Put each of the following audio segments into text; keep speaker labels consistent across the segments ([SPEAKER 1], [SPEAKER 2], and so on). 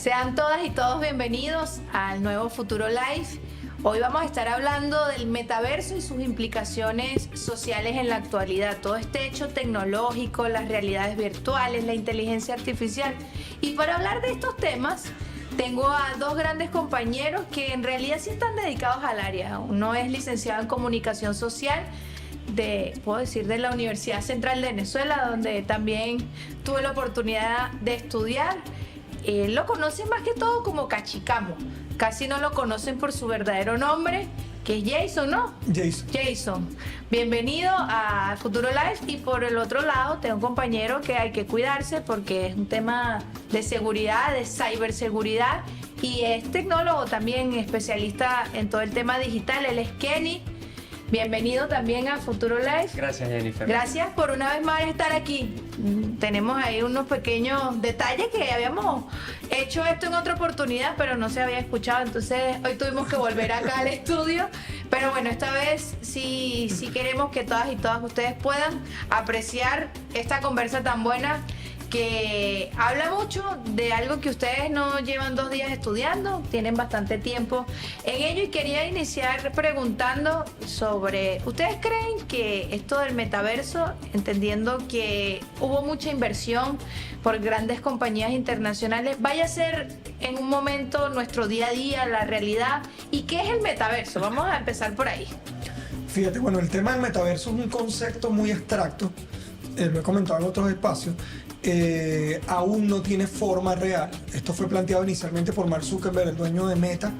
[SPEAKER 1] Sean todas y todos bienvenidos al nuevo Futuro Live. Hoy vamos a estar hablando del metaverso y sus implicaciones sociales en la actualidad. Todo este hecho tecnológico, las realidades virtuales, la inteligencia artificial. Y para hablar de estos temas, tengo a dos grandes compañeros que en realidad sí están dedicados al área. Uno es licenciado en Comunicación Social puedo decir, de la Universidad Central de Venezuela, donde también tuve la oportunidad de estudiar. Lo conocen más que todo como Cachicamo. Casi no lo conocen por su verdadero nombre, que es Jason, ¿no? Jason. Bienvenido a Futuro Live. Y por el otro lado tengo un compañero que hay que cuidarse porque es un tema de seguridad, de ciberseguridad, y es tecnólogo también, especialista en todo el tema digital. Él es Kenny. Bienvenido también a Futuro Live.
[SPEAKER 2] Gracias, Jennifer.
[SPEAKER 1] Gracias por una vez más estar aquí. Tenemos ahí unos pequeños detalles que habíamos hecho esto en otra oportunidad, pero no se había escuchado, entonces hoy tuvimos que volver acá al estudio. Pero bueno, esta vez sí queremos que todas y todas ustedes puedan apreciar esta conversa tan buena, que habla mucho de algo que ustedes no llevan 2 días estudiando, tienen bastante tiempo en ello. Y quería iniciar preguntando sobre, ¿ustedes creen que esto del metaverso, entendiendo que hubo mucha inversión por grandes compañías internacionales, vaya a ser en un momento nuestro día a día, la realidad? ¿Y qué es el metaverso? Vamos a empezar por ahí.
[SPEAKER 3] Fíjate, bueno, el tema del metaverso es un concepto muy abstracto, lo he comentado en otros espacios. Aún no tiene forma real. Esto fue planteado inicialmente por Mark Zuckerberg, el dueño de Meta.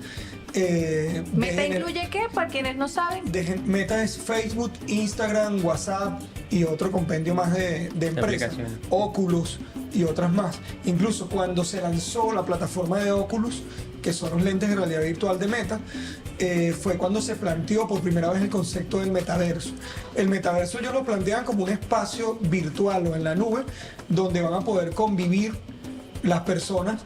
[SPEAKER 1] ¿Meta incluye qué? Para quienes no saben.
[SPEAKER 3] Meta es Facebook, Instagram, WhatsApp y otro compendio más de empresas, Oculus y otras más. Incluso cuando se lanzó la plataforma de Oculus, que son los lentes de realidad virtual de Meta, fue cuando se planteó por primera vez el concepto del metaverso. El metaverso ellos lo plantean como un espacio virtual o en la nube, donde van a poder convivir las personas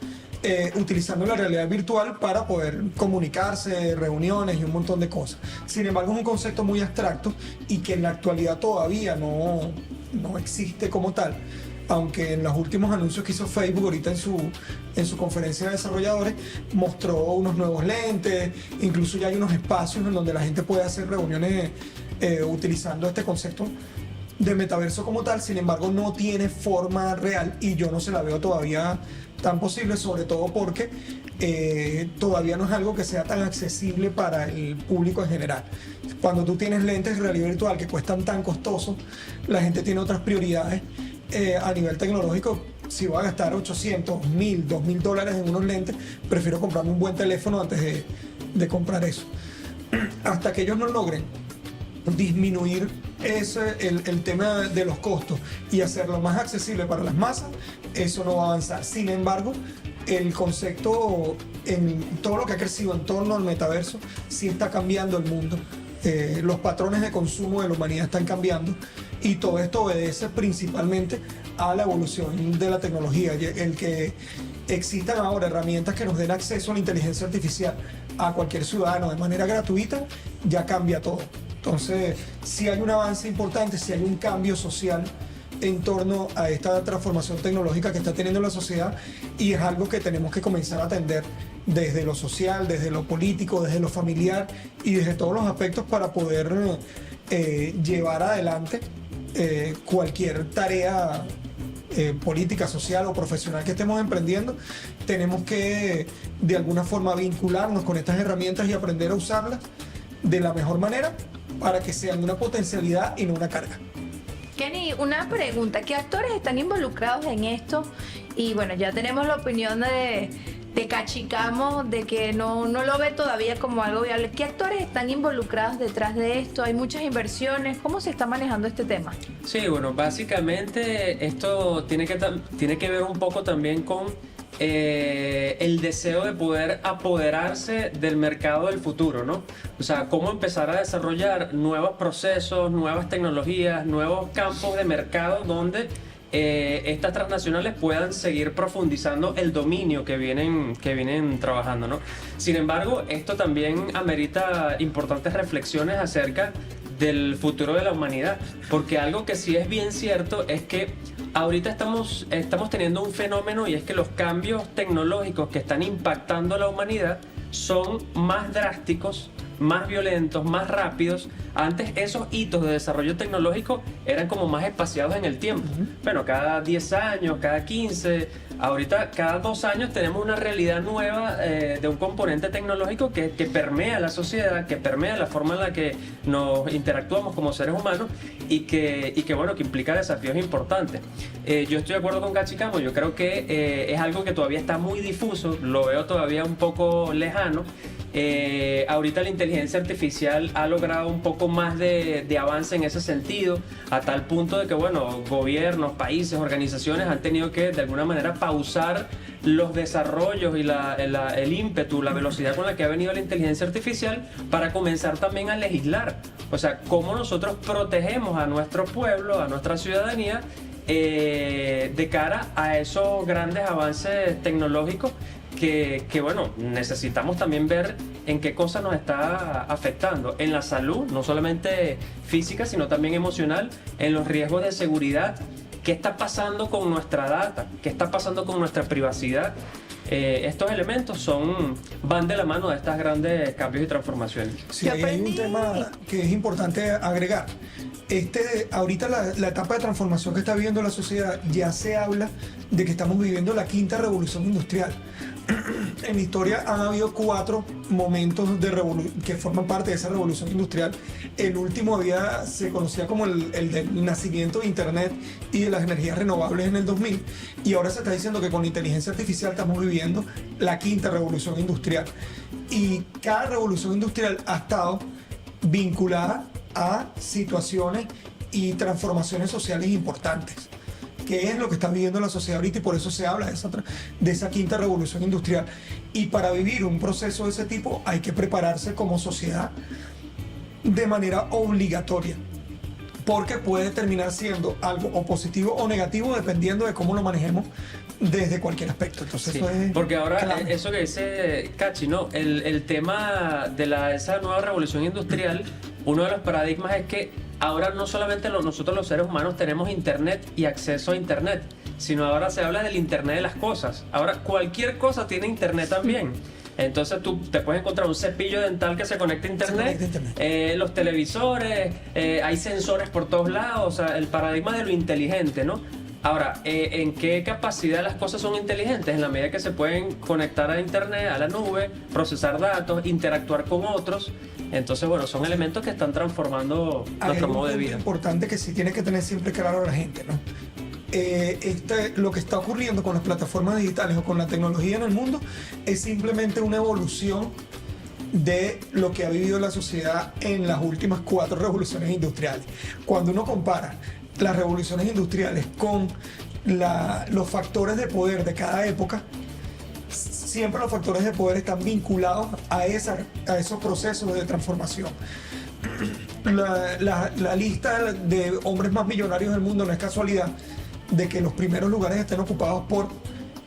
[SPEAKER 3] utilizando la realidad virtual para poder comunicarse, reuniones y un montón de cosas. Sin embargo, es un concepto muy abstracto y que en la actualidad todavía no existe como tal. Aunque en los últimos anuncios que hizo Facebook ahorita en su conferencia de desarrolladores mostró unos nuevos lentes, incluso ya hay unos espacios en donde la gente puede hacer reuniones utilizando este concepto de metaverso como tal. Sin embargo, no tiene forma real y yo no se la veo todavía tan posible, sobre todo porque todavía no es algo que sea tan accesible para el público en general. Cuando tú tienes lentes de realidad virtual que cuestan tan costosos, la gente tiene otras prioridades. A nivel tecnológico, si voy a gastar 800, 1000, 2000 dólares en unos lentes, prefiero comprarme un buen teléfono antes de comprar eso. Hasta que ellos no logren disminuir el tema de los costos y hacerlo más accesible para las masas, eso no va a avanzar. Sin embargo, el concepto en todo lo que ha crecido en torno al metaverso sí está cambiando el mundo. Los patrones de consumo de la humanidad están cambiando y todo esto obedece principalmente a la evolución de la tecnología. El que existan ahora herramientas que nos den acceso a la inteligencia artificial a cualquier ciudadano de manera gratuita ya cambia todo. Entonces, sí hay un avance importante, sí hay un cambio social en torno a esta transformación tecnológica que está teniendo la sociedad, y es algo que tenemos que comenzar a atender desde lo social, desde lo político, desde lo familiar y desde todos los aspectos para poder llevar adelante cualquier tarea política, social o profesional que estemos emprendiendo. Tenemos que de alguna forma vincularnos con estas herramientas y aprender a usarlas de la mejor manera para que sean una potencialidad y no una carga.
[SPEAKER 1] Kenny, una pregunta, ¿qué actores están involucrados en esto? Y bueno, ya tenemos la opinión de Cachicamo, de que no lo ve todavía como algo viable. ¿Qué actores están involucrados detrás de esto? ¿Hay muchas inversiones? ¿Cómo se está manejando este tema?
[SPEAKER 2] Sí, bueno, básicamente esto tiene que ver un poco también con el deseo de poder apoderarse del mercado del futuro, ¿no? O sea, cómo empezar a desarrollar nuevos procesos, nuevas tecnologías, nuevos campos de mercado donde estas transnacionales puedan seguir profundizando el dominio que vienen trabajando, ¿no? Sin embargo, esto también amerita importantes reflexiones acerca del futuro de la humanidad. Porque algo que sí es bien cierto es que ahorita estamos teniendo un fenómeno, y es que los cambios tecnológicos que están impactando a la humanidad son más drásticos, más violentos, más rápidos. Antes esos hitos de desarrollo tecnológico eran como más espaciados en el tiempo. Bueno, cada 10 años, cada 15, ahorita cada 2 años tenemos una realidad nueva de un componente tecnológico que permea la sociedad, que permea la forma en la que nos interactuamos como seres humanos y que bueno, que implica desafíos importantes. Yo estoy de acuerdo con Cachicamo, yo creo que es algo que todavía está muy difuso, lo veo todavía un poco lejano. Ahorita la inteligencia artificial ha logrado un poco más de avance en ese sentido, a tal punto de que, bueno, gobiernos, países, organizaciones han tenido que de alguna manera pausar los desarrollos y el ímpetu, la velocidad con la que ha venido la inteligencia artificial para comenzar también a legislar. O sea, cómo nosotros protegemos a nuestro pueblo, a nuestra ciudadanía, de cara a esos grandes avances tecnológicos que bueno, necesitamos también ver en qué cosa nos está afectando, en la salud, no solamente física, sino también emocional, en los riesgos de seguridad, qué está pasando con nuestra data, qué está pasando con nuestra privacidad. Estos elementos van de la mano de estas grandes cambios y transformaciones.
[SPEAKER 3] Sí, ahí hay un tema que es importante agregar. Ahorita la etapa de transformación que está viviendo la sociedad, ya se habla de que estamos viviendo la quinta revolución industrial. En la historia han habido 4 momentos que forman parte de esa revolución industrial. El último se conocía como el del nacimiento de Internet y de las energías renovables en el 2000, y ahora se está diciendo que con la inteligencia artificial estamos viviendo la quinta revolución industrial, y cada revolución industrial ha estado vinculada a situaciones y transformaciones sociales importantes, que es lo que está viviendo la sociedad ahorita, y por eso se habla de esa quinta revolución industrial. Y para vivir un proceso de ese tipo hay que prepararse como sociedad de manera obligatoria, porque puede terminar siendo algo o positivo o negativo dependiendo de cómo lo manejemos desde cualquier aspecto. Entonces,
[SPEAKER 2] sí,
[SPEAKER 3] eso es
[SPEAKER 2] porque ahora
[SPEAKER 3] clave.
[SPEAKER 2] eso que dice Cachi, ¿no? El tema de esa nueva revolución industrial, uno de los paradigmas es que ahora no solamente nosotros los seres humanos tenemos internet y acceso a internet, sino ahora se habla del internet de las cosas. Ahora cualquier cosa tiene internet también. Entonces tú te puedes encontrar un cepillo dental que se conecta a internet, los televisores, hay sensores por todos lados, o sea, el paradigma de lo inteligente, ¿no? Ahora, ¿en qué capacidad las cosas son inteligentes? En la medida que se pueden conectar a internet, a la nube, procesar datos, interactuar con otros. Entonces, bueno, son elementos que están transformando nuestro modo de vida.
[SPEAKER 3] Es importante que sí tiene que tener siempre claro a la gente, ¿no? Lo que está ocurriendo con las plataformas digitales o con la tecnología en el mundo es simplemente una evolución de lo que ha vivido la sociedad en las últimas 4 revoluciones industriales. Cuando uno compara las revoluciones industriales con los factores de poder de cada época, siempre los factores de poder están vinculados a esos procesos de transformación. La lista de hombres más millonarios del mundo no es casualidad de que los primeros lugares estén ocupados por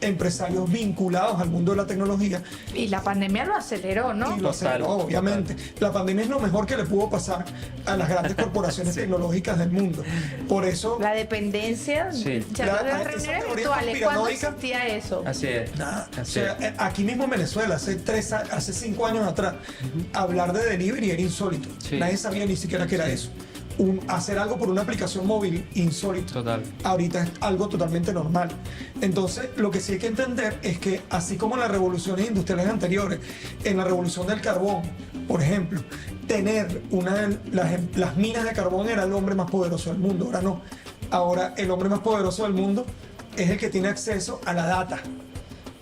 [SPEAKER 3] empresarios vinculados al mundo de la tecnología.
[SPEAKER 1] Y la pandemia lo aceleró, ¿no?
[SPEAKER 3] Y lo aceleró, obviamente. La pandemia es lo mejor que le pudo pasar a las grandes corporaciones
[SPEAKER 2] sí.
[SPEAKER 3] tecnológicas del mundo. Por eso...
[SPEAKER 1] La dependencia,
[SPEAKER 2] sí.
[SPEAKER 1] ya las reuniones virtuales, ¿cuándo existía eso?
[SPEAKER 2] Así es.
[SPEAKER 3] Nada.
[SPEAKER 2] Así
[SPEAKER 3] O sea, aquí mismo en Venezuela, hace 5 años atrás, hablar de delivery era insólito.
[SPEAKER 2] Sí.
[SPEAKER 3] Nadie sabía ni siquiera qué era eso. Hacer algo por una aplicación móvil, insólito.
[SPEAKER 2] Total.
[SPEAKER 3] Ahorita es algo totalmente normal. Entonces, lo que sí hay que entender es que, así como en las revoluciones industriales anteriores, en la revolución del carbón, por ejemplo, tener las minas de carbón era el hombre más poderoso del mundo. Ahora no. Ahora el hombre más poderoso del mundo es el que tiene acceso a la data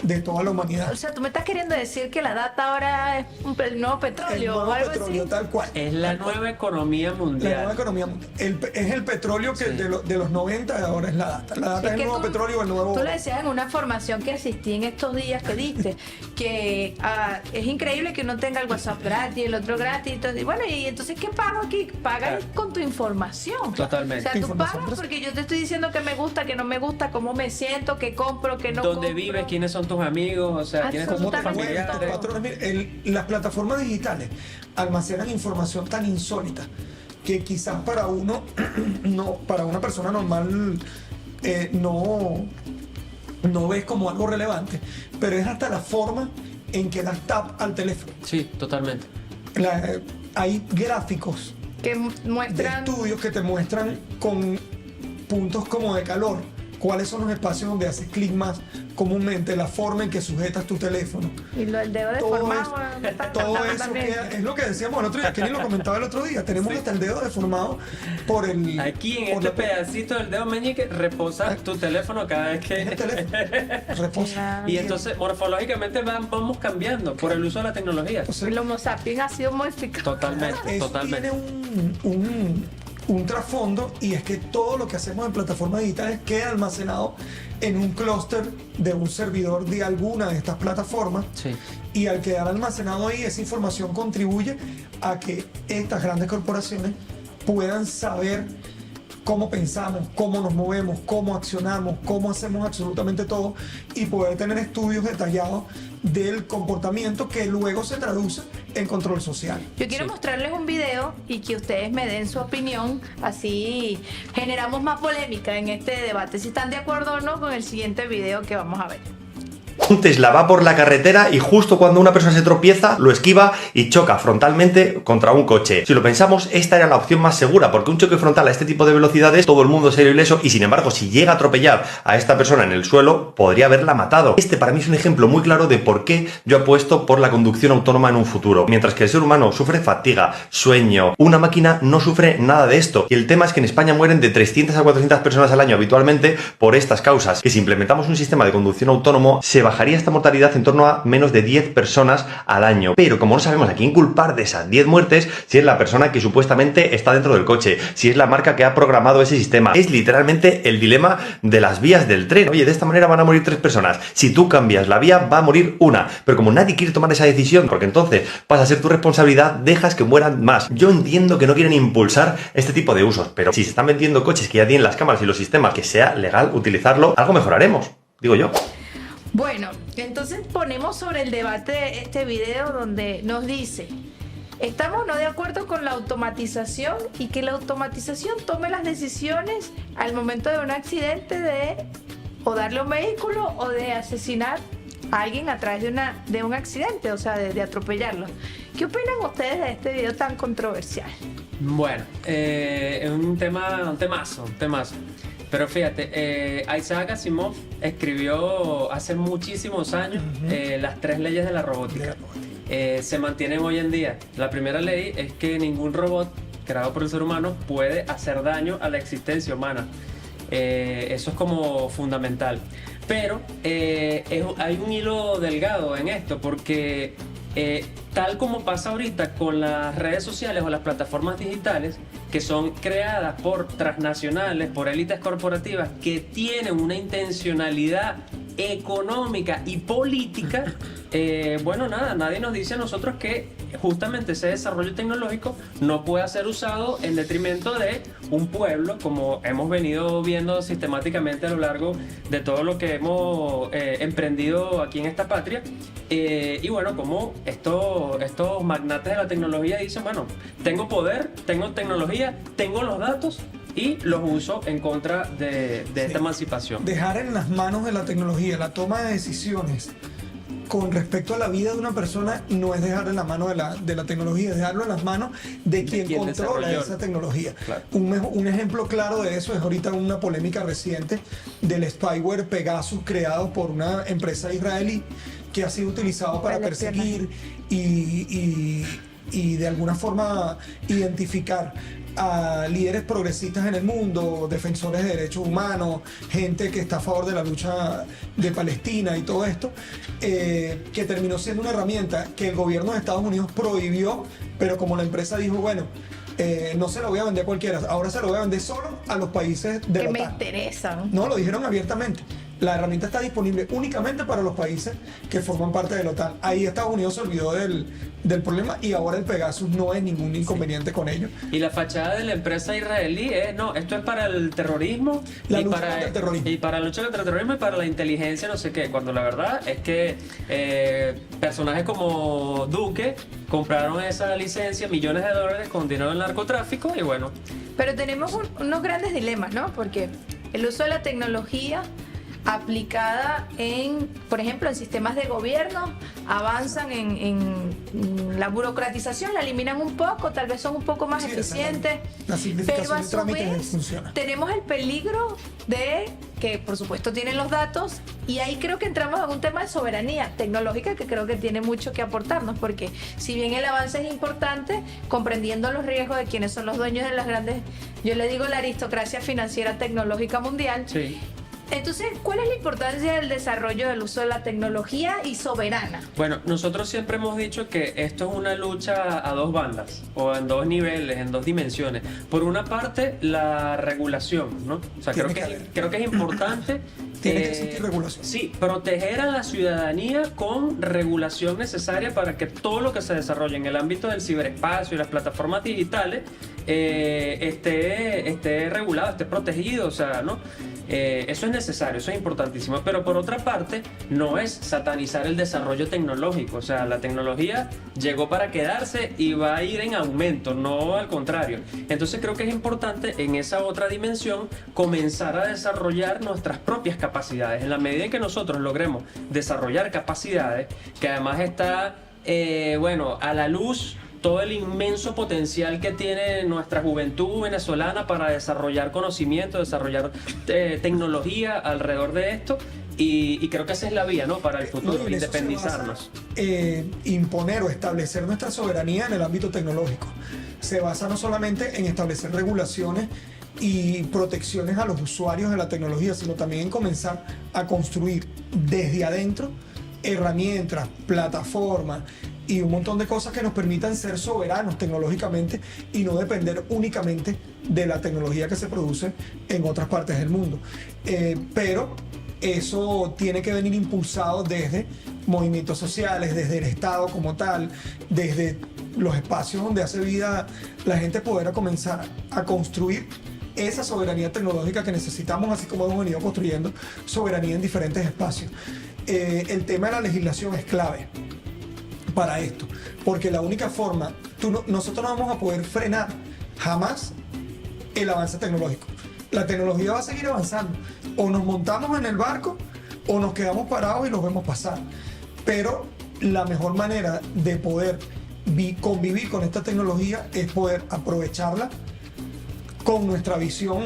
[SPEAKER 3] de toda la humanidad.
[SPEAKER 1] O sea, tú me estás queriendo decir que la data ahora es el nuevo petróleo
[SPEAKER 3] El
[SPEAKER 1] o
[SPEAKER 3] nuevo
[SPEAKER 1] algo
[SPEAKER 3] petróleo,
[SPEAKER 1] así.
[SPEAKER 3] tal cual.
[SPEAKER 2] Es la nueva economía mundial.
[SPEAKER 3] La nueva economía mundial. Es el petróleo que
[SPEAKER 2] Sí.
[SPEAKER 3] de los 90 ahora es la data. La data es el
[SPEAKER 1] que
[SPEAKER 3] nuevo petróleo, el nuevo...
[SPEAKER 1] Tú le decías en una formación que asistí en estos días que diste, que es increíble que uno tenga el WhatsApp gratis, el otro gratis, y bueno, y entonces ¿qué pago aquí? Pagas
[SPEAKER 2] Claro.
[SPEAKER 1] con tu información.
[SPEAKER 2] Totalmente.
[SPEAKER 1] O sea, tú
[SPEAKER 3] Información
[SPEAKER 1] pagas
[SPEAKER 3] personal.
[SPEAKER 1] porque yo te estoy diciendo que me gusta, que no me gusta, cómo me siento, que compro, que no
[SPEAKER 2] ¿Dónde
[SPEAKER 1] compro.
[SPEAKER 2] vives? ¿Quiénes son tus amigos? O sea, ¿quiénes son tus
[SPEAKER 1] Absolutamente
[SPEAKER 2] familiares?
[SPEAKER 1] todo.
[SPEAKER 3] Las plataformas digitales almacenan información tan insólita que quizás para uno, no, para una persona normal, no ves como algo relevante, pero es hasta la forma en que das tap al teléfono.
[SPEAKER 2] Sí, totalmente.
[SPEAKER 3] Hay gráficos
[SPEAKER 1] Que
[SPEAKER 3] de
[SPEAKER 1] muestran.
[SPEAKER 3] estudios que te muestran con puntos como de calor cuáles son los espacios donde haces clic más comúnmente, la forma en que sujetas tu teléfono.
[SPEAKER 1] Y lo del dedo
[SPEAKER 3] Todo
[SPEAKER 1] deformado.
[SPEAKER 3] Todo eso es lo que decíamos el otro día, Kenny lo comentaba el otro día, tenemos
[SPEAKER 2] Sí.
[SPEAKER 3] hasta el dedo deformado por el...
[SPEAKER 2] Aquí en
[SPEAKER 3] por
[SPEAKER 2] este
[SPEAKER 3] la-
[SPEAKER 2] pedacito del dedo meñique reposa tu teléfono cada vez
[SPEAKER 3] en el
[SPEAKER 2] que...
[SPEAKER 3] teléfono. Reposa.
[SPEAKER 2] Y entonces morfológicamente vamos cambiando por el uso de la tecnología.
[SPEAKER 3] Entonces,
[SPEAKER 1] El Homo sapiens ha sido modificado.
[SPEAKER 2] Totalmente,
[SPEAKER 3] eso
[SPEAKER 2] totalmente.
[SPEAKER 3] tiene un trasfondo, y es que todo lo que hacemos en plataformas digitales queda almacenado en un clúster de un servidor de alguna de estas plataformas,
[SPEAKER 2] Sí.
[SPEAKER 3] y al quedar almacenado ahí, esa información contribuye a que estas grandes corporaciones puedan saber cómo pensamos, cómo nos movemos, cómo accionamos, cómo hacemos absolutamente todo, y poder tener estudios detallados del comportamiento que luego se traduce en control social.
[SPEAKER 1] Yo quiero
[SPEAKER 2] Sí.
[SPEAKER 1] mostrarles un video y que ustedes me den su opinión, así generamos más polémica en este debate, si están de acuerdo o no con el siguiente video que vamos a ver.
[SPEAKER 4] Un Tesla va por la carretera y justo cuando una persona se tropieza, lo esquiva y choca frontalmente contra un coche. Si lo pensamos, esta era la opción más segura, porque un choque frontal a este tipo de velocidades, todo el mundo sería ileso, y sin embargo, si llega a atropellar a esta persona en el suelo, podría haberla matado. Este para mí es un ejemplo muy claro de por qué yo apuesto por la conducción autónoma en un futuro. Mientras que el ser humano sufre fatiga, sueño, una máquina no sufre nada de esto. Y el tema es que en España mueren de 300 a 400 personas al año habitualmente por estas causas. Que si implementamos un sistema de conducción autónomo, se bajaría esta mortalidad en torno a menos de 10 personas al año. Pero como no sabemos a quién culpar de esas 10 muertes, si es la persona que supuestamente está dentro del coche, si es la marca que ha programado ese sistema, es literalmente el dilema de las vías del tren. Oye, de esta manera van a morir 3 personas. Si tú cambias la vía, va a morir una. Pero como nadie quiere tomar esa decisión, porque entonces pasa a ser tu responsabilidad, dejas que mueran más. Yo entiendo que no quieren impulsar este tipo de usos, pero si se están vendiendo coches que ya tienen las cámaras y los sistemas, que sea legal utilizarlo, algo mejoraremos, digo yo.
[SPEAKER 1] Bueno, entonces ponemos sobre el debate este video donde nos dice: estamos no de acuerdo con la automatización y que la automatización tome las decisiones al momento de un accidente de o darle un vehículo o de asesinar a alguien a través de un accidente, o sea, de atropellarlo. ¿Qué opinan ustedes de este video tan controversial?
[SPEAKER 2] Bueno, es un temazo. Pero fíjate, Isaac Asimov escribió hace muchísimos años las 3 leyes de la robótica. Se mantienen hoy en día. La primera ley es que ningún robot creado por el ser humano puede hacer daño a la existencia humana. Eso es como fundamental. Pero hay un hilo delgado en esto, porque tal como pasa ahorita con las redes sociales o las plataformas digitales, que son creadas por transnacionales, por élites corporativas que tienen una intencionalidad económica y política, bueno, nada, nadie nos dice a nosotros que justamente ese desarrollo tecnológico no pueda ser usado en detrimento de un pueblo, como hemos venido viendo sistemáticamente a lo largo de todo lo que hemos emprendido aquí en esta patria. Y bueno, como estos magnates de la tecnología dicen, bueno, tengo poder, tengo tecnología, tengo los datos y los uso en contra de esta emancipación.
[SPEAKER 3] Dejar en las manos de la tecnología la toma de decisiones con respecto a la vida de una persona no es dejar en la mano de la tecnología, es dejarlo en las manos de quien controla
[SPEAKER 2] desarrolló
[SPEAKER 3] esa tecnología.
[SPEAKER 2] Claro.
[SPEAKER 3] Un ejemplo claro de eso es ahorita una polémica reciente del spyware Pegasus creado por una empresa israelí que ha sido utilizado para perseguir y de alguna forma identificar a líderes progresistas en el mundo, defensores de derechos humanos, gente que está a favor de la lucha de Palestina y todo esto, que terminó siendo una herramienta que el gobierno de Estados Unidos prohibió, pero como la empresa dijo, bueno, no se lo voy a vender a cualquiera, ahora se lo voy a vender solo a los países de
[SPEAKER 1] Que
[SPEAKER 3] la
[SPEAKER 1] me
[SPEAKER 3] OTAN.
[SPEAKER 1] interesan.
[SPEAKER 3] No, lo dijeron abiertamente. La herramienta está disponible únicamente para los países que forman parte de la OTAN. Ahí Estados Unidos se olvidó del problema y ahora el Pegasus no es ningún inconveniente con ello.
[SPEAKER 2] Y la fachada de la empresa israelí es, no, esto es para el terrorismo,
[SPEAKER 3] La lucha contra el terrorismo.
[SPEAKER 2] Y para la lucha contra el terrorismo y para la inteligencia, no sé qué, cuando la verdad es que personajes como Duque compraron esa licencia, millones de dólares con dinero del narcotráfico y bueno.
[SPEAKER 1] Pero tenemos unos grandes dilemas, ¿no? Porque el uso de la tecnología aplicada en, por ejemplo, en sistemas de gobierno, avanzan en la burocratización, la eliminan un poco, tal vez son un poco más
[SPEAKER 3] Sí,
[SPEAKER 1] eficientes,
[SPEAKER 3] la simplificación
[SPEAKER 1] pero a
[SPEAKER 3] de
[SPEAKER 1] su
[SPEAKER 3] trámites
[SPEAKER 1] vez
[SPEAKER 3] funciona.
[SPEAKER 1] tenemos el peligro de que, por supuesto, tienen los datos, y ahí creo que entramos en un tema de soberanía tecnológica que creo que tiene mucho que aportarnos, porque si bien el avance es importante, comprendiendo los riesgos de quienes son los dueños de las grandes, yo le digo la aristocracia financiera tecnológica mundial.
[SPEAKER 2] Sí.
[SPEAKER 1] Entonces, ¿cuál es la importancia del desarrollo del uso de la tecnología y soberana?
[SPEAKER 2] Bueno, nosotros siempre hemos dicho que esto es una lucha a dos bandas, o en dos niveles, en dos dimensiones. Por una parte, la regulación, ¿no? O sea, creo que es importante.
[SPEAKER 3] Tiene que existir regulación.
[SPEAKER 2] Sí, proteger a la ciudadanía con regulación necesaria para que todo lo que se desarrolle en el ámbito del ciberespacio y las plataformas digitales esté regulado, esté protegido, o sea, ¿no? Eso es necesario, eso es importantísimo, pero por otra parte no es satanizar el desarrollo tecnológico, o sea, la tecnología llegó para quedarse y va a ir en aumento, no al contrario. Entonces creo que es importante en esa otra dimensión comenzar a desarrollar nuestras propias capacidades. En la medida en que nosotros logremos desarrollar capacidades, que además está, bueno, a la luz todo el inmenso potencial que tiene nuestra juventud venezolana para desarrollar conocimiento, desarrollar tecnología alrededor de esto, y creo que esa es la vía, ¿no? Para el futuro,
[SPEAKER 3] No, y en eso
[SPEAKER 2] independizarnos.
[SPEAKER 3] se basa, imponer o establecer nuestra soberanía en el ámbito tecnológico. Se basa no solamente en establecer regulaciones y protecciones a los usuarios de la tecnología, sino también en comenzar a construir desde adentro herramientas, plataformas y un montón de cosas que nos permitan ser soberanos tecnológicamente y no depender únicamente de la tecnología que se produce en otras partes del mundo. Pero eso tiene que venir impulsado desde movimientos sociales, desde el Estado como tal, desde los espacios donde hace vida la gente, poder comenzar a construir esa soberanía tecnológica que necesitamos, así como hemos venido construyendo soberanía en diferentes espacios. El tema de la legislación es clave para esto, porque la única forma, nosotros no vamos a poder frenar jamás el avance tecnológico. La tecnología va a seguir avanzando, o nos montamos en el barco o nos quedamos parados y los vemos pasar, pero la mejor manera de poder convivir con esta tecnología es poder aprovecharla con nuestra visión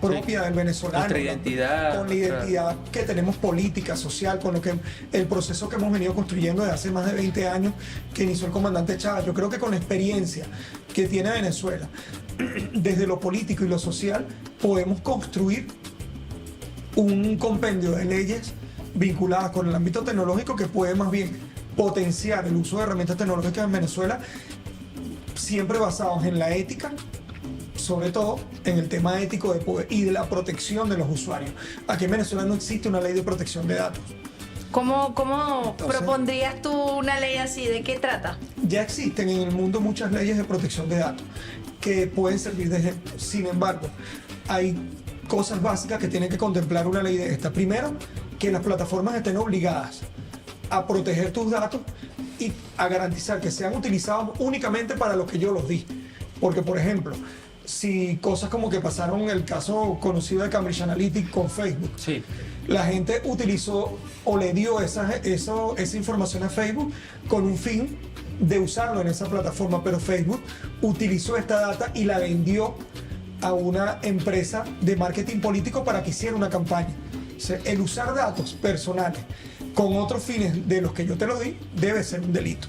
[SPEAKER 3] propia del venezolano,
[SPEAKER 2] nuestra identidad,
[SPEAKER 3] con la identidad que tenemos política, social, con lo que el proceso que hemos venido construyendo desde hace más de 20 años que inició el comandante Chávez. Yo creo que con la experiencia que tiene Venezuela desde lo político y lo social podemos construir un compendio de leyes vinculadas con el ámbito tecnológico que puede más bien potenciar el uso de herramientas tecnológicas en Venezuela, siempre basados en la ética, sobre todo en el tema ético de poder y de la protección de los usuarios. Aquí en Venezuela no existe una ley de protección de datos.
[SPEAKER 1] ¿Cómo
[SPEAKER 3] Entonces,
[SPEAKER 1] propondrías tú una ley así? ¿De qué trata?
[SPEAKER 3] Ya existen en el mundo muchas leyes de protección de datos que pueden servir de ejemplo. Sin embargo, hay cosas básicas que tiene que contemplar una ley de esta. Primero, que las plataformas estén obligadas a proteger tus datos y a garantizar que sean utilizados únicamente para lo que yo los di. Porque, por ejemplo, si cosas como que pasaron en el caso conocido de Cambridge Analytica con Facebook,
[SPEAKER 2] Sí.
[SPEAKER 3] la gente utilizó o le dio esa información a Facebook con un fin de usarlo en esa plataforma, pero Facebook utilizó esta data y la vendió a una empresa de marketing político para que hiciera una campaña. O sea, el usar datos personales con otros fines de los que yo te lo di debe ser un delito.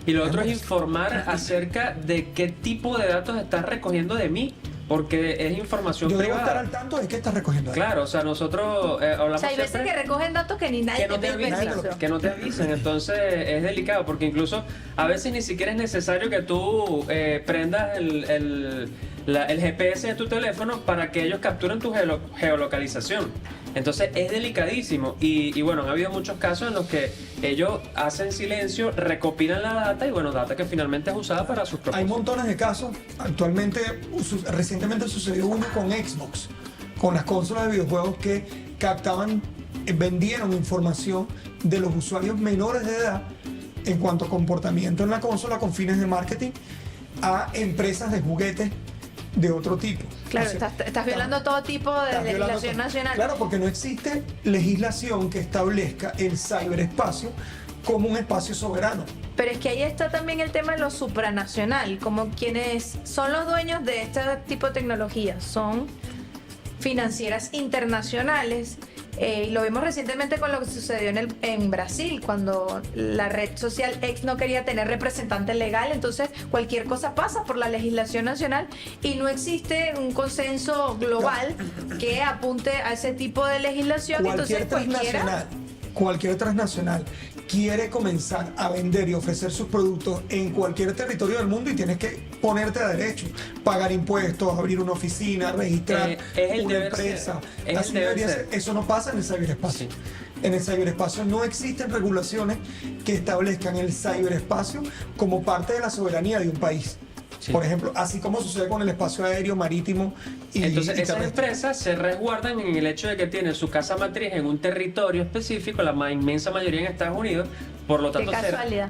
[SPEAKER 2] Y lo otro es informar acerca de qué tipo de datos estás recogiendo de mí, porque es información
[SPEAKER 3] Yo debo estar
[SPEAKER 2] privada.
[SPEAKER 3] al tanto de qué estás recogiendo.
[SPEAKER 2] Claro, o sea, nosotros hablamos
[SPEAKER 1] O sea, hay veces
[SPEAKER 2] siempre
[SPEAKER 1] que recogen datos que ni nadie
[SPEAKER 2] que no te
[SPEAKER 1] pide
[SPEAKER 2] avisan,
[SPEAKER 1] permiso.
[SPEAKER 2] que no te avisen, entonces es delicado, porque incluso a veces ni siquiera es necesario que tú prendas el GPS de tu teléfono para que ellos capturen tu geolocalización. Entonces es delicadísimo y bueno, han habido muchos casos en los que ellos hacen silencio, recopilan la data y bueno, data que finalmente es usada para sus propósitos.
[SPEAKER 3] Hay montones de casos. Actualmente, recientemente sucedió uno con Xbox, con las consolas de videojuegos que captaban, vendieron información de los usuarios menores de edad en cuanto a comportamiento en la consola con fines de marketing a empresas de juguetes de otro tipo.
[SPEAKER 1] Claro,
[SPEAKER 3] O sea,
[SPEAKER 1] estás violando todo tipo de
[SPEAKER 3] estás violando
[SPEAKER 1] legislación
[SPEAKER 3] todo.
[SPEAKER 1] nacional.
[SPEAKER 3] Claro, porque no existe legislación que establezca el ciberespacio como un espacio soberano.
[SPEAKER 1] Pero es que ahí está también el tema de lo supranacional, como quienes son los dueños de este tipo de tecnología, son financieras internacionales. Lo vimos recientemente con lo que sucedió en Brasil, cuando la red social X no quería tener representante legal, entonces cualquier cosa pasa por la legislación nacional y no existe un consenso global que apunte a ese tipo de legislación.
[SPEAKER 3] Cualquier transnacional quiere comenzar a vender y ofrecer sus productos en cualquier territorio del mundo y tienes que ponerte a derecho, pagar impuestos, abrir una oficina, registrar
[SPEAKER 2] Es el
[SPEAKER 3] una
[SPEAKER 2] deber
[SPEAKER 3] empresa.
[SPEAKER 2] ser. Es
[SPEAKER 3] Así
[SPEAKER 2] el deber
[SPEAKER 3] debería
[SPEAKER 2] ser.
[SPEAKER 3] ser. Eso no pasa en el ciberespacio.
[SPEAKER 2] Sí.
[SPEAKER 3] En el ciberespacio no existen regulaciones que establezcan el ciberespacio como parte de la soberanía de un país.
[SPEAKER 2] Sí.
[SPEAKER 3] Por ejemplo, así como sucede con el espacio aéreo, marítimo y
[SPEAKER 2] Entonces esas
[SPEAKER 3] terrestre.
[SPEAKER 2] empresas se resguardan en el hecho de que tienen su casa matriz en un territorio específico, la inmensa mayoría en Estados Unidos, por lo tanto,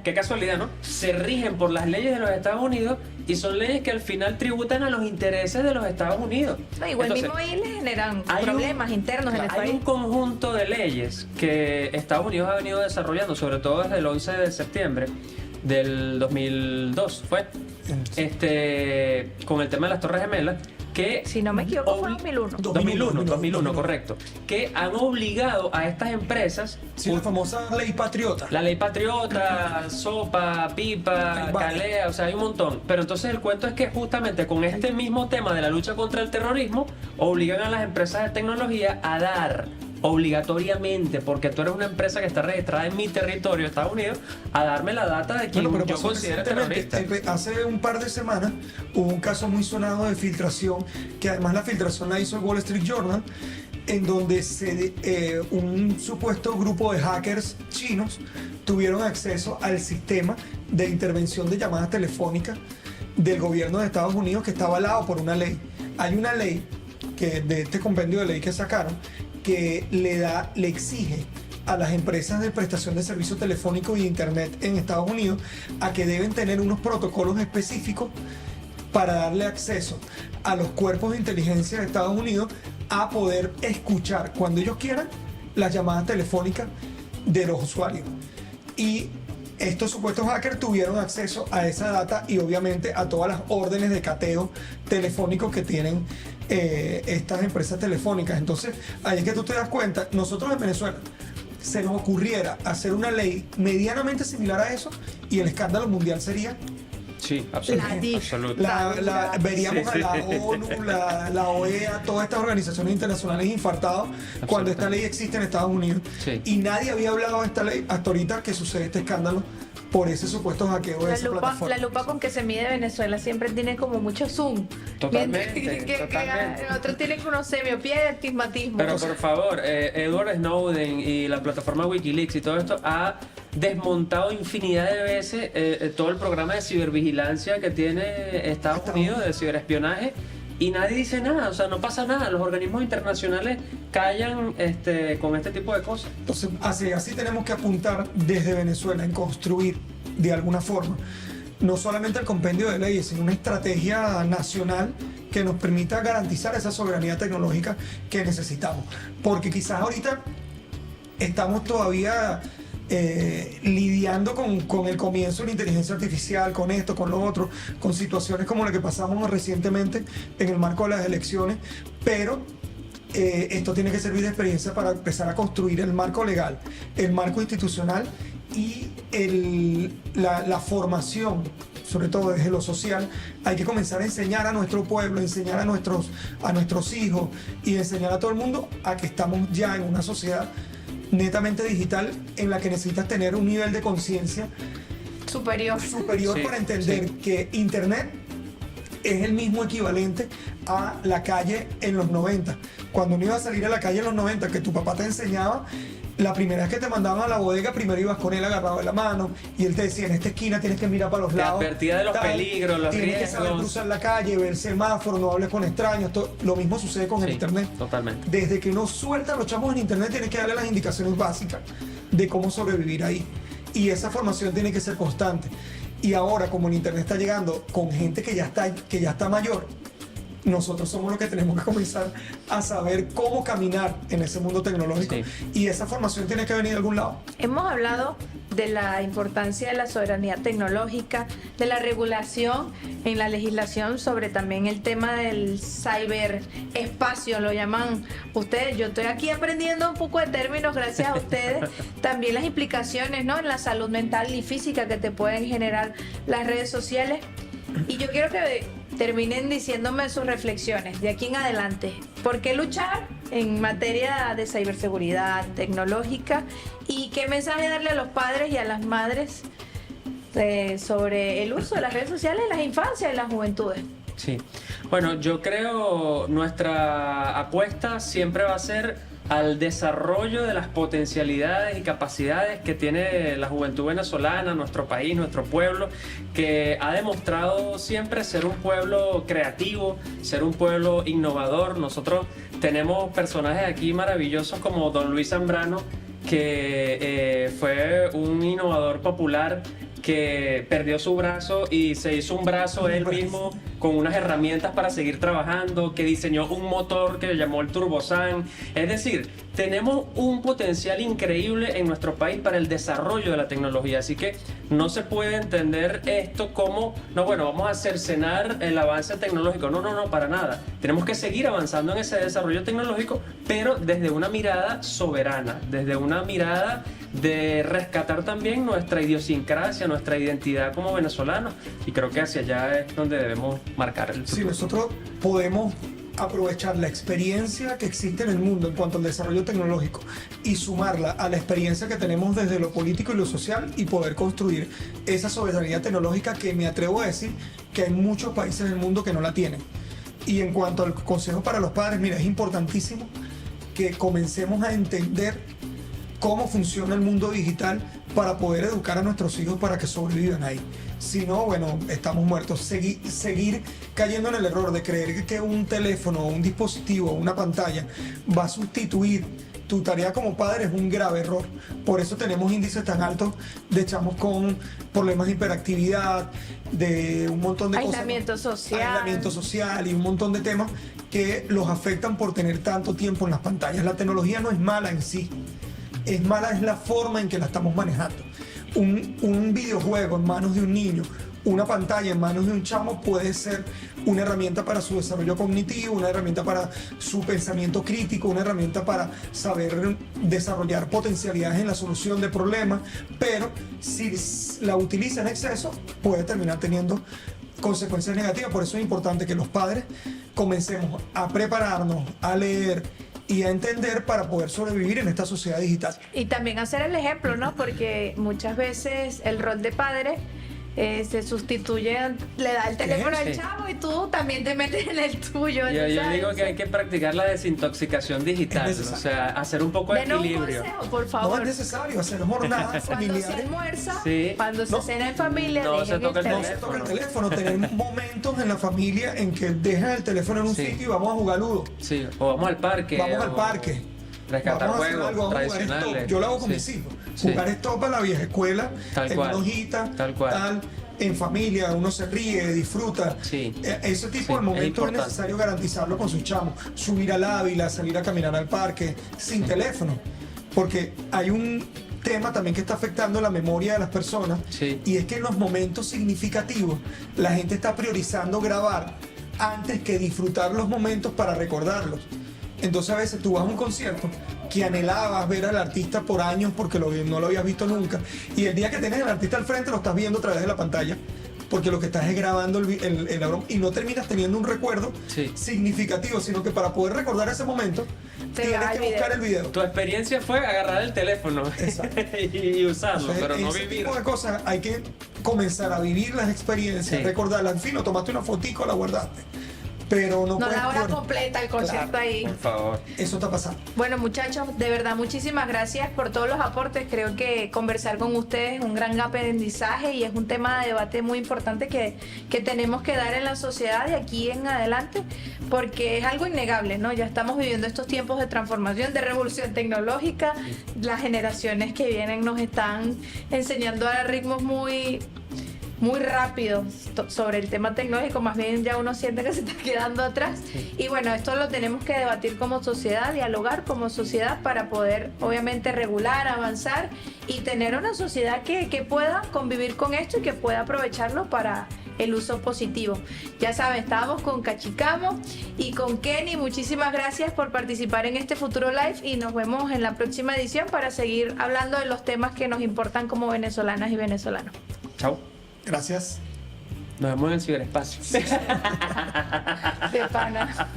[SPEAKER 1] Qué casualidad,
[SPEAKER 2] ¿no? Se rigen por las leyes de los Estados Unidos y son leyes que al final tributan a los intereses de los Estados Unidos.
[SPEAKER 1] No, igual
[SPEAKER 2] Entonces,
[SPEAKER 1] mismo ahí le generan
[SPEAKER 2] hay
[SPEAKER 1] problemas internos en el
[SPEAKER 2] hay
[SPEAKER 1] país.
[SPEAKER 2] un conjunto de leyes que Estados Unidos ha venido desarrollando, sobre todo desde el 11 de septiembre del 2002, fue, con el tema de las Torres Gemelas, que
[SPEAKER 1] Si no me equivoco fue 2001.
[SPEAKER 2] 2001, correcto, que han obligado a estas empresas,
[SPEAKER 3] Sí, la famosa ley patriota.
[SPEAKER 2] la ley patriota, sopa, pipa,
[SPEAKER 3] Hay varias.
[SPEAKER 2] calea, o sea, hay un montón. Pero entonces el cuento es que justamente con este mismo tema de la lucha contra el terrorismo, obligan a las empresas de tecnología a dar obligatoriamente, porque tú eres una empresa que está registrada en mi territorio, Estados Unidos, a darme la data de quien yo
[SPEAKER 3] pasó
[SPEAKER 2] considero
[SPEAKER 3] recientemente,
[SPEAKER 2] terrorista.
[SPEAKER 3] hace un par de semanas hubo un caso muy sonado de filtración, que además la filtración la hizo el Wall Street Journal, en donde un supuesto grupo de hackers chinos tuvieron acceso al sistema de intervención de llamadas telefónicas del gobierno de Estados Unidos, que está avalado por una ley. Hay una ley de este compendio de ley que sacaron que le exige a las empresas de prestación de servicios telefónicos y internet en Estados Unidos a que deben tener unos protocolos específicos para darle acceso a los cuerpos de inteligencia de Estados Unidos a poder escuchar cuando ellos quieran las llamadas telefónicas de los usuarios. Y estos supuestos hackers tuvieron acceso a esa data y obviamente a todas las órdenes de cateo telefónico que tienen estas empresas telefónicas. Entonces, ahí es que tú te das cuenta, nosotros en Venezuela se nos ocurriera hacer una ley medianamente similar a eso y el escándalo mundial sería...
[SPEAKER 2] Sí,
[SPEAKER 1] La
[SPEAKER 2] absolutamente.
[SPEAKER 1] DIF.
[SPEAKER 3] Veríamos
[SPEAKER 2] Sí,
[SPEAKER 3] a la
[SPEAKER 2] sí.
[SPEAKER 3] ONU, la OEA, todas estas organizaciones internacionales infartados cuando esta ley existe en Estados Unidos.
[SPEAKER 2] Sí.
[SPEAKER 3] Y nadie había hablado de esta ley hasta ahorita que sucede este escándalo por ese supuesto hackeo de esa
[SPEAKER 1] La
[SPEAKER 3] plataforma.
[SPEAKER 1] lupa con que se mide Venezuela siempre tiene como mucho zoom.
[SPEAKER 2] Totalmente,
[SPEAKER 1] Que
[SPEAKER 2] totalmente.
[SPEAKER 1] otros tienen como semiopía y astigmatismo.
[SPEAKER 2] Pero por favor, Edward Snowden y la plataforma Wikileaks y todo esto ha desmontado infinidad de veces todo el programa de cibervigilancia que tiene Estados Unidos, de ciberespionaje, y nadie dice nada, o sea, no pasa nada. Los organismos internacionales callan con este tipo de cosas.
[SPEAKER 3] Entonces, así tenemos que apuntar desde Venezuela en construir de alguna forma no solamente el compendio de leyes, sino una estrategia nacional que nos permita garantizar esa soberanía tecnológica que necesitamos. Porque quizás ahorita estamos todavía lidiando con el comienzo de la inteligencia artificial, con esto, con lo otro, con situaciones como la que pasamos recientemente en el marco de las elecciones, pero esto tiene que servir de experiencia para empezar a construir el marco legal, el marco institucional y la formación, sobre todo desde lo social. Hay que comenzar a enseñar a nuestro pueblo, enseñar a nuestros hijos y enseñar a todo el mundo a que estamos ya en una sociedad netamente digital en la que necesitas tener un nivel de conciencia
[SPEAKER 1] superior.
[SPEAKER 3] superior
[SPEAKER 2] Sí,
[SPEAKER 3] para entender
[SPEAKER 2] sí.
[SPEAKER 3] que Internet es el mismo equivalente a la calle en los 90. Cuando uno iba a salir a la calle en los 90, que tu papá te enseñaba, la primera vez que te mandaban a la bodega, primero ibas con él agarrado de la mano y él te decía, en esta esquina tienes que mirar para los lados.
[SPEAKER 2] Te advertía de los peligros, los
[SPEAKER 3] tienes que saber
[SPEAKER 2] riesgos.
[SPEAKER 3] cruzar la calle, ver el semáforo, no hables con extraños. Lo mismo sucede con el internet.
[SPEAKER 2] Totalmente.
[SPEAKER 3] Desde que uno suelta a los chamos en internet, tienes que darle las indicaciones básicas de cómo sobrevivir ahí. Y esa formación tiene que ser constante. Y ahora, como el internet está llegando con gente que ya está mayor, nosotros somos los que tenemos que comenzar a saber cómo caminar en ese mundo tecnológico.
[SPEAKER 2] Sí.
[SPEAKER 3] Y esa formación tiene que venir de algún lado.
[SPEAKER 1] Hemos hablado de la importancia de la soberanía tecnológica, de la regulación en la legislación sobre también el tema del ciberespacio, lo llaman ustedes. Yo estoy aquí aprendiendo un poco de términos gracias a ustedes. También las implicaciones, ¿no?, en la salud mental y física que te pueden generar las redes sociales. Y yo quiero que terminen diciéndome sus reflexiones de aquí en adelante. ¿Por qué luchar en materia de ciberseguridad tecnológica? ¿Y qué mensaje darle a los padres y a las madres sobre el uso de las redes sociales en las infancias y las juventudes?
[SPEAKER 2] Sí. Bueno, yo creo nuestra apuesta siempre va a ser al desarrollo de las potencialidades y capacidades que tiene la juventud venezolana, nuestro país, nuestro pueblo, que ha demostrado siempre ser un pueblo creativo, ser un pueblo innovador. Nosotros tenemos personajes aquí maravillosos como Don Luis Zambrano, que fue un innovador popular que perdió su brazo y se hizo un brazo él mismo con unas herramientas para seguir trabajando, que diseñó un motor que llamó el Turbosan. Es decir, tenemos un potencial increíble en nuestro país para el desarrollo de la tecnología, así que no se puede entender esto como, no, bueno, vamos a cercenar el avance tecnológico. No, para nada. Tenemos que seguir avanzando en ese desarrollo tecnológico, pero desde una mirada soberana, desde una mirada de rescatar también nuestra idiosincrasia, nuestra identidad como venezolanos, y creo que hacia allá es donde debemos marcar el futuro.
[SPEAKER 3] Si nosotros podemos aprovechar la experiencia que existe en el mundo en cuanto al desarrollo tecnológico y sumarla a la experiencia que tenemos desde lo político y lo social y poder construir esa soberanía tecnológica que me atrevo a decir que hay muchos países del mundo que no la tienen. Y en cuanto al consejo para los padres, mira, es importantísimo que comencemos a entender cómo funciona el mundo digital para poder educar a nuestros hijos para que sobrevivan ahí. Si no, bueno, estamos muertos. Seguir cayendo en el error de creer que un teléfono, un dispositivo, una pantalla va a sustituir tu tarea como padre es un grave error. Por eso tenemos índices tan altos de chamos con problemas de hiperactividad, de un montón de
[SPEAKER 1] aislamiento social.
[SPEAKER 3] Aislamiento social y un montón de temas que los afectan por tener tanto tiempo en las pantallas. La tecnología no es mala en sí. Es mala es la forma en que la estamos manejando. Un videojuego en manos de un niño, una pantalla en manos de un chamo puede ser una herramienta para su desarrollo cognitivo, una herramienta para su pensamiento crítico, una herramienta para saber desarrollar potencialidades en la solución de problemas, pero si la utiliza en exceso puede terminar teniendo consecuencias negativas. Por eso es importante que los padres comencemos a prepararnos, a leer y a entender para poder sobrevivir en esta sociedad digital.
[SPEAKER 1] Y también hacer el ejemplo, ¿no? Porque muchas veces el rol de padre se sustituye, le da el teléfono al chavo y tú también te metes en el tuyo.
[SPEAKER 2] Yo digo que hay que practicar la desintoxicación digital, o sea, hacer un poco de equilibrio.
[SPEAKER 1] Un consejo, por favor.
[SPEAKER 3] No es necesario hacer jornadas familiares.
[SPEAKER 1] Cuando se almuerza,
[SPEAKER 2] Sí.
[SPEAKER 1] cuando se cena en familia,
[SPEAKER 2] No
[SPEAKER 1] dejen
[SPEAKER 2] se toca el
[SPEAKER 3] No se toca el teléfono, tener momentos en la familia en que dejan el teléfono en un
[SPEAKER 2] Sí.
[SPEAKER 3] sitio y vamos a jugar ludo.
[SPEAKER 2] Sí, o vamos al parque.
[SPEAKER 3] Vamos al
[SPEAKER 2] o
[SPEAKER 3] parque.
[SPEAKER 2] Rescatar
[SPEAKER 3] Vamos a hacer
[SPEAKER 2] juegos
[SPEAKER 3] algo, vamos a jugar
[SPEAKER 2] tradicionales.
[SPEAKER 3] stop. Yo lo hago con
[SPEAKER 2] Sí.
[SPEAKER 3] mis hijos.
[SPEAKER 2] Sí.
[SPEAKER 3] Jugar stop a la vieja escuela,
[SPEAKER 2] Tal
[SPEAKER 3] en
[SPEAKER 2] cual.
[SPEAKER 3] una hojita,
[SPEAKER 2] Tal cual.
[SPEAKER 3] en familia, uno se ríe, disfruta.
[SPEAKER 2] Sí.
[SPEAKER 3] Ese tipo
[SPEAKER 2] Sí,
[SPEAKER 3] de
[SPEAKER 2] es
[SPEAKER 3] momentos es
[SPEAKER 2] importante.
[SPEAKER 3] necesario garantizarlo con sus chamos. Subir al Ávila, salir a caminar al parque, sin teléfono. Porque hay un tema también que está afectando la memoria de las personas.
[SPEAKER 2] Sí.
[SPEAKER 3] Y es que en los momentos significativos la gente está priorizando grabar antes que disfrutar los momentos para recordarlos. Entonces a veces tú vas a un concierto que anhelabas ver al artista por años porque no lo habías visto nunca, y el día que tienes al artista al frente lo estás viendo a través de la pantalla porque lo que estás es grabando el broma, y no terminas teniendo un recuerdo
[SPEAKER 2] Sí.
[SPEAKER 3] significativo, sino que para poder recordar ese momento tienes
[SPEAKER 1] vas
[SPEAKER 3] que
[SPEAKER 1] al video.
[SPEAKER 3] buscar el video.
[SPEAKER 2] Tu experiencia fue agarrar el teléfono
[SPEAKER 3] Exacto.
[SPEAKER 2] y usarlo,
[SPEAKER 3] Entonces,
[SPEAKER 2] pero no
[SPEAKER 3] ese
[SPEAKER 2] vivir.
[SPEAKER 3] tipo de cosas hay que comenzar a vivir las experiencias,
[SPEAKER 2] Sí.
[SPEAKER 3] recordarlas. En fin, lo tomaste una fotico, la guardaste. Pero no
[SPEAKER 1] No
[SPEAKER 3] puedes
[SPEAKER 1] la hora
[SPEAKER 3] bueno,
[SPEAKER 1] completa, el concierto ahí.
[SPEAKER 2] Por favor.
[SPEAKER 3] eso está pasando.
[SPEAKER 1] Bueno, muchachos, de verdad, muchísimas gracias por todos los aportes. Creo que conversar con ustedes es un gran aprendizaje y es un tema de debate muy importante que tenemos que dar en la sociedad de aquí en adelante, porque es algo innegable, ¿no? Ya estamos viviendo estos tiempos de transformación, de revolución tecnológica. Las generaciones que vienen nos están enseñando a ritmos muy rápidos sobre el tema tecnológico, más bien ya uno siente que se está quedando atrás. Y bueno, esto lo tenemos que debatir como sociedad, dialogar como sociedad para poder obviamente regular, avanzar y tener una sociedad que pueda convivir con esto y que pueda aprovecharlo para el uso positivo. Ya saben, estábamos con Cachicamo y con Kenny. Muchísimas gracias por participar en este Futuro Live y nos vemos en la próxima edición para seguir hablando de los temas que nos importan como venezolanas y venezolanos.
[SPEAKER 2] Chao.
[SPEAKER 3] Gracias.
[SPEAKER 2] Nos vemos en el ciberespacio.
[SPEAKER 1] De pana.